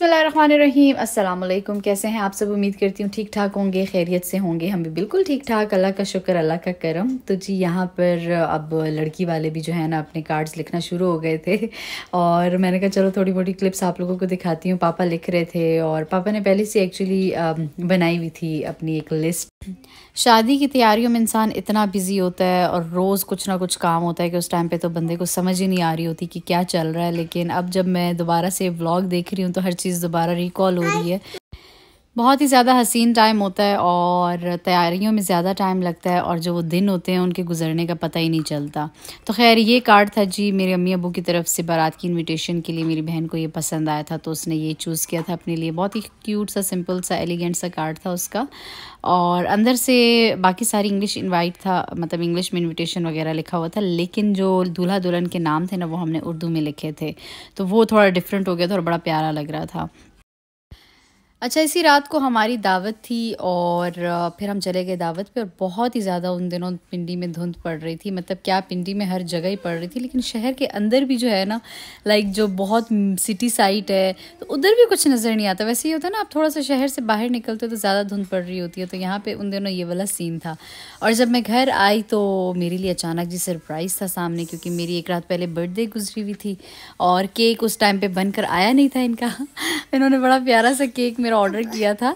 बिस्मिल्लाहिर्रहमानिर्रहीम, अस्सलाम वालेकुम। कैसे हैं आप सब? उम्मीद करती हूँ ठीक ठाक होंगे, खैरियत से होंगे। हम भी बिल्कुल ठीक ठाक, अल्लाह का शुक्र, अल्लाह का करम। तो जी यहाँ पर अब लड़की वाले भी जो है ना अपने कार्ड्स लिखना शुरू हो गए थे और मैंने कहा चलो थोड़ी मोटी क्लिप्स आप लोगों को दिखाती हूँ। पापा लिख रहे थे और पापा ने पहले से एक्चुअली बनाई हुई थी अपनी एक लिस्ट। शादी की तैयारियों में इंसान इतना बिज़ी होता है और रोज़ कुछ ना कुछ काम होता है कि उस टाइम पे तो बंदे को समझ ही नहीं आ रही होती कि क्या चल रहा है। लेकिन अब जब मैं दोबारा से व्लॉग देख रही हूँ तो हर चीज़ दोबारा रिकॉल हो रही है। बहुत ही ज़्यादा हसीन टाइम होता है और तैयारियों में ज़्यादा टाइम लगता है और जो वो दिन होते हैं उनके गुजरने का पता ही नहीं चलता। तो खैर ये कार्ड था जी मेरे अम्मी अबू की तरफ से बारात की इनविटेशन के लिए। मेरी बहन को ये पसंद आया था तो उसने ये चूज़ किया था अपने लिए। बहुत ही क्यूट सा, सिंपल सा, एलिगेंट सा कार्ड था उसका और अंदर से बाकी सारी इंग्लिश इनवाइट था, मतलब इंग्लिश में इनविटेशन वगैरह लिखा हुआ था। लेकिन जो दूल्हा दुल्हन के नाम थे ना वो हमने उर्दू में लिखे थे तो वो थोड़ा डिफरेंट हो गया था और बड़ा प्यारा लग रहा था। अच्छा, इसी रात को हमारी दावत थी और फिर हम चले गए दावत पे। और बहुत ही ज़्यादा उन दिनों पिंडी में धुंध पड़ रही थी, मतलब क्या पिंडी में हर जगह ही पड़ रही थी। लेकिन शहर के अंदर भी जो है ना, लाइक जो बहुत सिटी साइड है तो उधर भी कुछ नज़र नहीं आता। वैसे ही होता है ना, आप थोड़ा सा शहर से बाहर निकलते हो तो ज़्यादा धुंध पड़ रही होती है। तो यहाँ पर उन दिनों ये वाला सीन था। और जब मैं घर आई तो मेरे लिए अचानक जी सरप्राइज़ था सामने, क्योंकि मेरी एक रात पहले बर्थडे गुजरी हुई थी और केक उस टाइम पर बनकर आया नहीं था इनका। इन्होंने बड़ा प्यारा सा केक मेरा ऑर्डर किया था।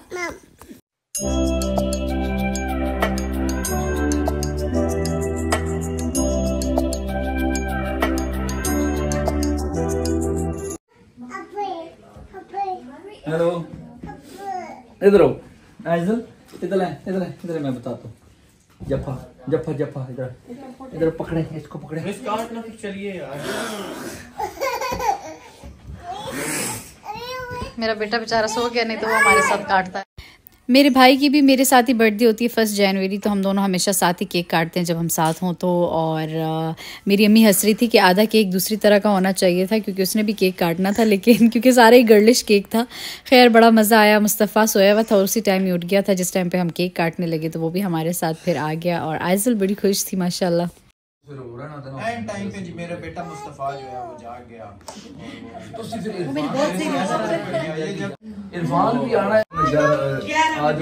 हेलो, इधर आओ आइजल, इधर है, इधर है, इधर है, मैं बताता हूँ। जफा जफा जफा, इधर इधर पकड़े, इसको पकड़े। चलिए यार, मेरा बेटा बेचारा सो गया, नहीं तो वो हमारे साथ काटता है। मेरे भाई की भी मेरे साथ ही बर्थडे होती है 1 जनवरी, तो हम दोनों हमेशा साथ ही केक काटते हैं जब हम साथ हों तो। और मेरी अम्मी हंस रही थी कि आधा केक दूसरी तरह का होना चाहिए था क्योंकि उसने भी केक काटना था, लेकिन क्योंकि सारा ही गर्लिश केक था। खैर बड़ा मज़ा आया। मुस्तफ़ा सोया हुआ था और उसी टाइम ही उठ गया था जिस टाइम पे हम केक काटने लगे, तो वो भी हमारे साथ फिर आ गया और आइज़ल बड़ी खुश थी माशाल्लाह। एंड टाइम पे मेरा बेटा मुस्तफा जो है वो जाग गया। इरफान भी आना है आज।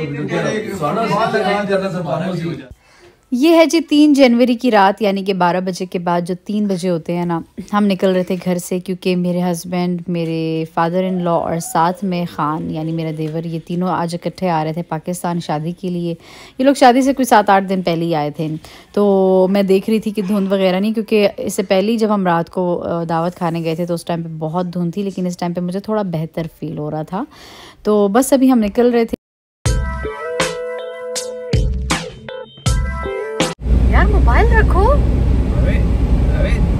ये है जी 3 जनवरी की रात, यानी कि 12 बजे के बाद जो 3 बजे होते हैं ना, हम निकल रहे थे घर से क्योंकि मेरे हस्बैंड, मेरे फादर इन लॉ और साथ में ख़ान यानी मेरा देवर, ये तीनों आज इकट्ठे आ रहे थे पाकिस्तान शादी के लिए। ये लोग शादी से कोई 7-8 दिन पहले ही आए थे। तो मैं देख रही थी कि धुंध वगैरह नहीं, क्योंकि इससे पहले ही जब हम रात को दावत खाने गए थे तो उस टाइम पर बहुत धुंध थी, लेकिन इस टाइम पर मुझे थोड़ा बेहतर फील हो रहा था। तो बस अभी हम निकल रहे थे। यार मोबाइल रखो। अबे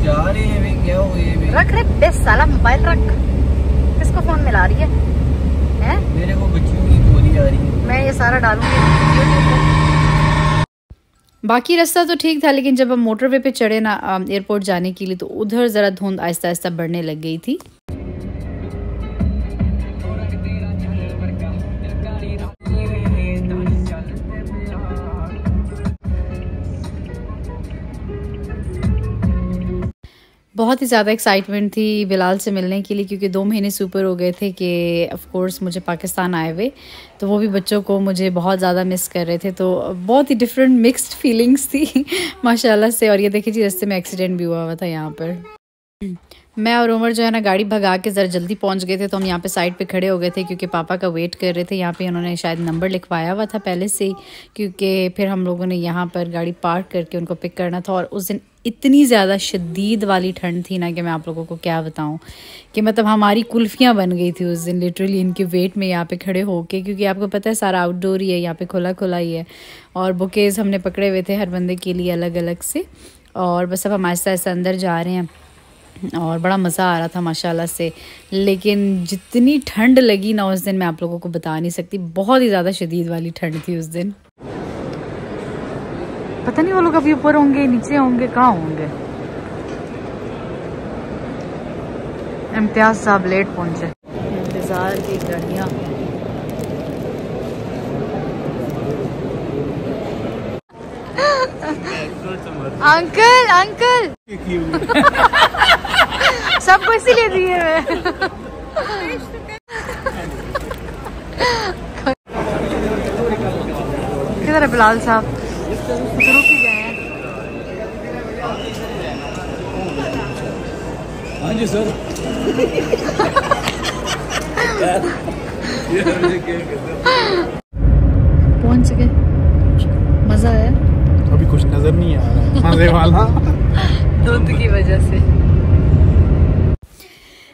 जा रहे हैं, क्या हो ये? रख रे बेस साला, मोबाइल रख। किसको फोन मिला रही है? हैं? मेरे को बच्चियों की गोली आ रही है। मैं ये सारा डालूंगी। बाकी रास्ता तो ठीक था, लेकिन जब हम मोटरवे पे चढ़े ना एयरपोर्ट जाने के लिए तो उधर ज़रा धुंध आहिस्ता आहिस्ता बढ़ने लग गई थी। बहुत ही ज़्यादा एक्साइटमेंट थी बिलाल से मिलने के लिए, क्योंकि 2 महीने से ऊपर हो गए थे कि ऑफ कोर्स मुझे पाकिस्तान आए हुए, तो वो भी बच्चों को मुझे बहुत ज़्यादा मिस कर रहे थे। तो बहुत ही डिफरेंट मिक्स्ड फीलिंग्स थी माशाल्लाह से। और ये देखिए जी रास्ते में एक्सीडेंट भी हुआ था यहाँ पर। मैं और उमर जो है ना गाड़ी भगा के ज़रा जल्दी पहुंच गए थे, तो हम यहाँ पे साइड पे खड़े हो गए थे क्योंकि पापा का वेट कर रहे थे। यहाँ पे उन्होंने शायद नंबर लिखवाया हुआ था पहले से ही, क्योंकि फिर हम लोगों ने यहाँ पर गाड़ी पार्क करके उनको पिक करना था। और उस दिन इतनी ज़्यादा शदीद वाली ठंड थी ना कि मैं आप लोगों को क्या बताऊँ कि मतलब हमारी कुल्फियाँ बन गई थी उस दिन लिटरली इनके वेट में यहाँ पे खड़े होके, क्योंकि आपको पता है सारा आउटडोर ही है, यहाँ पे खुला खुला ही है। और बुकेज़ हमने पकड़े हुए थे हर बंदे के लिए अलग अलग से। और बस अब हम आहिस्ता आहिस्ता अंदर जा रहे हैं और बड़ा मज़ा आ रहा था माशाल्लाह से। लेकिन जितनी ठंड लगी ना उस दिन मैं आप लोगों को बता नहीं सकती, बहुत ही ज़्यादा शदीद वाली ठंड थी उस दिन। पता नहीं वो लोग अभी ऊपर होंगे, नीचे होंगे, कहाँ होंगे। इम्तियाज साहब लेट पहुंचे। इंतज़ार की घड़ियाँ। अंकल अंकल सबको इसीलिए दिए हुए। बिलाल साहब रुक ही गए हैं। हाँ जी सर। पहुंच गए, मजा आया? अभी कुछ नजर नहीं आ रहा मजे वाला धुंध की वजह से।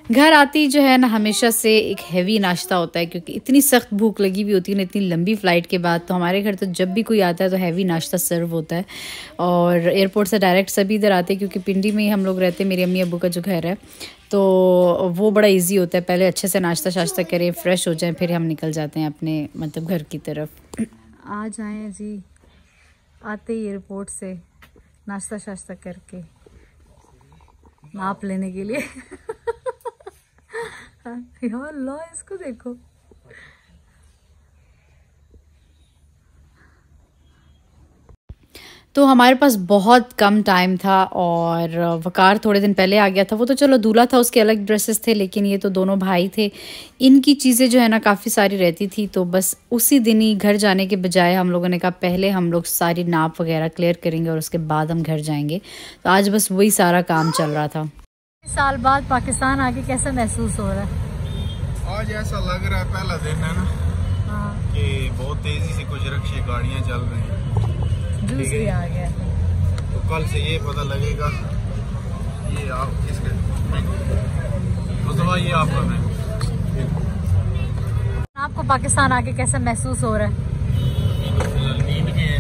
घर आती जो है ना हमेशा से एक हैवी नाश्ता होता है, क्योंकि इतनी सख्त भूख लगी हुई होती है ना इतनी लंबी फ़्लाइट के बाद। तो हमारे घर तो जब भी कोई आता है तो हैवी नाश्ता सर्व होता है। और एयरपोर्ट से डायरेक्ट सभी इधर आते हैं, क्योंकि पिंडी में ही हम लोग रहते हैं, मेरी अम्मी अब्बू का जो घर है। तो वो बड़ा इजी होता है, पहले अच्छे से नाश्ता शाश्ता करें, फ्रेश हो जाएं, फिर हम निकल जाते हैं अपने मतलब घर की तरफ। आ जाएँ जी, आते ही एयरपोर्ट से नाश्ता शाश्ता करके नाप लेने के लिए। यार लो इसको देखो। तो हमारे पास बहुत कम टाइम था और वकार थोड़े दिन पहले आ गया था। वो तो चलो दूल्हा था, उसके अलग ड्रेसेस थे, लेकिन ये तो दोनों भाई थे, इनकी चीज़ें जो है ना काफ़ी सारी रहती थी। तो बस उसी दिन ही घर जाने के बजाय हम लोगों ने कहा पहले हम लोग सारी नाप वगैरह क्लियर करेंगे और उसके बाद हम घर जाएंगे। तो आज बस वही सारा काम चल रहा था। साल बाद पाकिस्तान आके कैसा महसूस हो रहा है? आज ऐसा लग रहा है पहला दिन है ना। हाँ। कि बहुत तेजी से कुछ रक्शे गाड़ियां चल रही हैं, जूस भी आ गया। तो कल से ये पता लगेगा। ये आप किसके ये आपका है। आपको पाकिस्तान आके कैसा महसूस हो रहा है? नींद में है,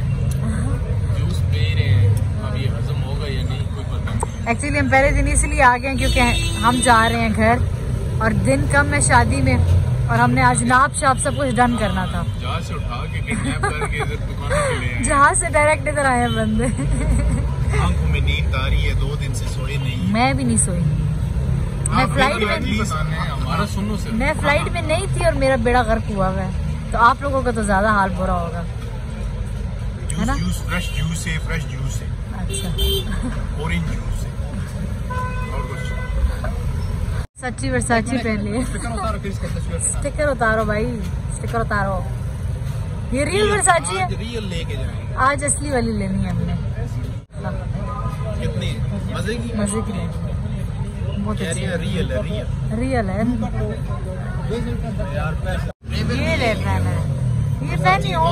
जूस पी रहे हैं, अभी हजम होगा या नहीं कोई पता नहीं। एक्चुअली हम पहले दिन इसलिए आ गए क्योंकि हम जा रहे हैं घर और दिन कम है शादी में, और हमने आज नाप शाप सब कुछ डन करना था। जहाज से उठा के किडनैप करके इधर दुकान पे ले आए। जहाज से डायरेक्ट इधर आए हैं बंदे। आंखों में नींद आ रही है, 2 दिन से सोए नहीं। मैं भी नहीं सोई। मैं फ्लाइट में नहीं थी और मेरा बेड़ा गर्क हुआ है। तो आप लोगों का तो ज्यादा हाल बुरा होगा, है ना? फ्रेश जूस है। अच्छा। ऑरेंज जूस है और कुछ। सच्ची वर्साची पहन लिए। स्टिकर उतारो भाई, स्टिकर उतारो। ये रियल वर्साची है, रियल लेके जाएंगे। आज असली वाली लेनी है हमने। कितनी मजे की लेनी, बहुत अच्छी है। रियल है। ये ले पहना है, ये पहनी हो।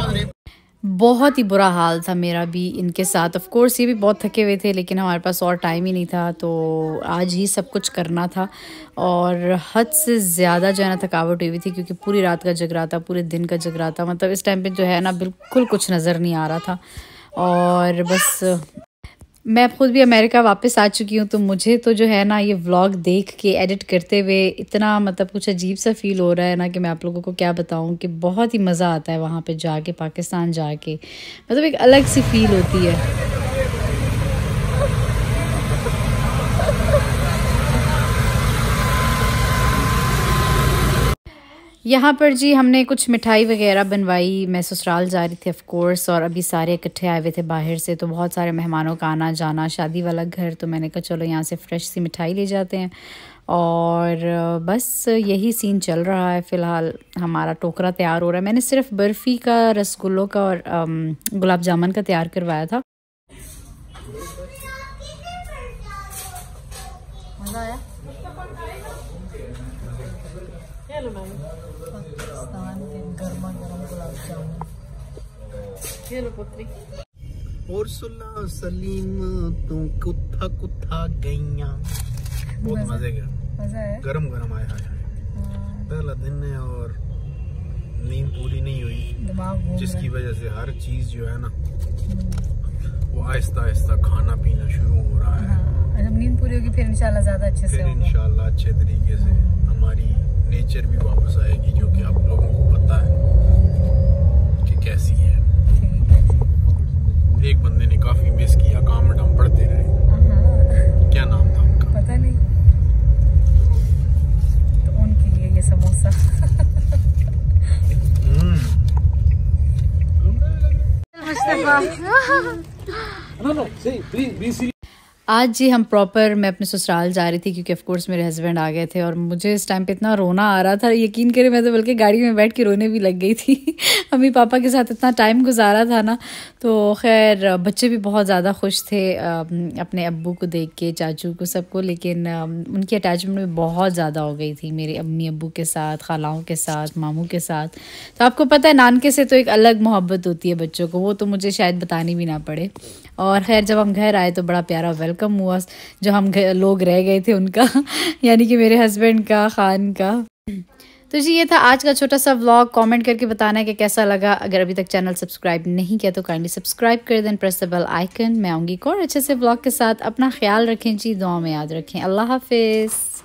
बहुत ही बुरा हाल था मेरा भी इनके साथ। ऑफ कोर्स ये भी बहुत थके हुए थे, लेकिन हमारे पास और टाइम ही नहीं था, तो आज ही सब कुछ करना था। और हद से ज़्यादा जो है ना थकावट हुई थी, क्योंकि पूरी रात का जगराता, पूरे दिन का जगराता। मतलब इस टाइम पे जो है ना बिल्कुल कुछ नज़र नहीं आ रहा था। और बस मैं खुद भी अमेरिका वापस आ चुकी हूँ, तो मुझे तो जो है ना ये व्लॉग देख के एडिट करते हुए इतना मतलब कुछ अजीब सा फील हो रहा है ना कि मैं आप लोगों को क्या बताऊँ कि बहुत ही मज़ा आता है वहाँ पे जाके, पाकिस्तान जाके। मतलब एक अलग सी फील होती है। यहाँ पर जी हमने कुछ मिठाई वगैरह बनवाई। मैं ससुराल जा रही थी ऑफ कोर्स, और अभी सारे इकट्ठे आए हुए थे बाहर से, तो बहुत सारे मेहमानों का आना जाना, शादी वाला घर। तो मैंने कहा चलो यहाँ से फ्रेश सी मिठाई ले जाते हैं। और बस यही सीन चल रहा है फ़िलहाल। हमारा टोकरा तैयार हो रहा है। मैंने सिर्फ बर्फ़ी का, रसगुल्लों का और गुलाब जामुन का तैयार करवाया था। मज़ा आया? और सुल्ला सलीम तू कुत्था कुत्था गईया। बहुत मजे का, मजा है। गरम आया है। पहला दिन है और नींद पूरी नहीं हुई, जिसकी वजह से हर चीज जो है ना वो आहिस्ता आहिस्ता खाना पीना शुरू हो रहा है। जब नींद पूरी होगी फिर इंशाल्लाह ज्यादा अच्छे से होगा। इंशाल्लाह अच्छे तरीके से हमारी नेचर भी वापस आएगी, जो कि आप लोगों को पता है कि कैसी है। एक बंदे ने काफी मिस किया, कमेंट हम पढ़ते रहे। क्या नाम था उनका? पता नहीं। तो उनके लिए ये समोसा। आज जी हम प्रॉपर मैं अपने ससुराल जा रही थी क्योंकि ऑफ कोर्स मेरे हस्बैंड आ गए थे और मुझे इस टाइम पे इतना रोना आ रहा था, यकीन करें मैं तो बल्कि गाड़ी में बैठ के रोने भी लग गई थी। मम्मी पापा के साथ इतना टाइम गुजारा था ना, तो खैर बच्चे भी बहुत ज़्यादा खुश थे अपने अब्बू को देख के, चाचू को, सबको, लेकिन उनकी अटैचमेंट में बहुत ज़्यादा हो गई थी मेरे अम्मी अब्बू के साथ, खालाओं के साथ, मामू के साथ। तो आपको पता है नानके से तो एक अलग मोहब्बत होती है बच्चों को, वो तो मुझे शायद बतानी भी ना पड़े। और खैर जब हम घर आए तो बड़ा प्यारा वेलकम हुआ, जो हम लोग रह गए थे उनका यानी कि मेरे हस्बैंड का, खान का। तो जी ये था आज का छोटा सा व्लॉग। कमेंट करके बताना है कि कैसा लगा। अगर अभी तक चैनल सब्सक्राइब नहीं किया तो काइंडली सब्सक्राइब कर दें, प्रेस द बेल आइकन। मैं आऊँगी एक और अच्छे से व्लॉग के साथ। अपना ख्याल रखें जी, दुआ में याद रखें। अल्लाह हाफिज़।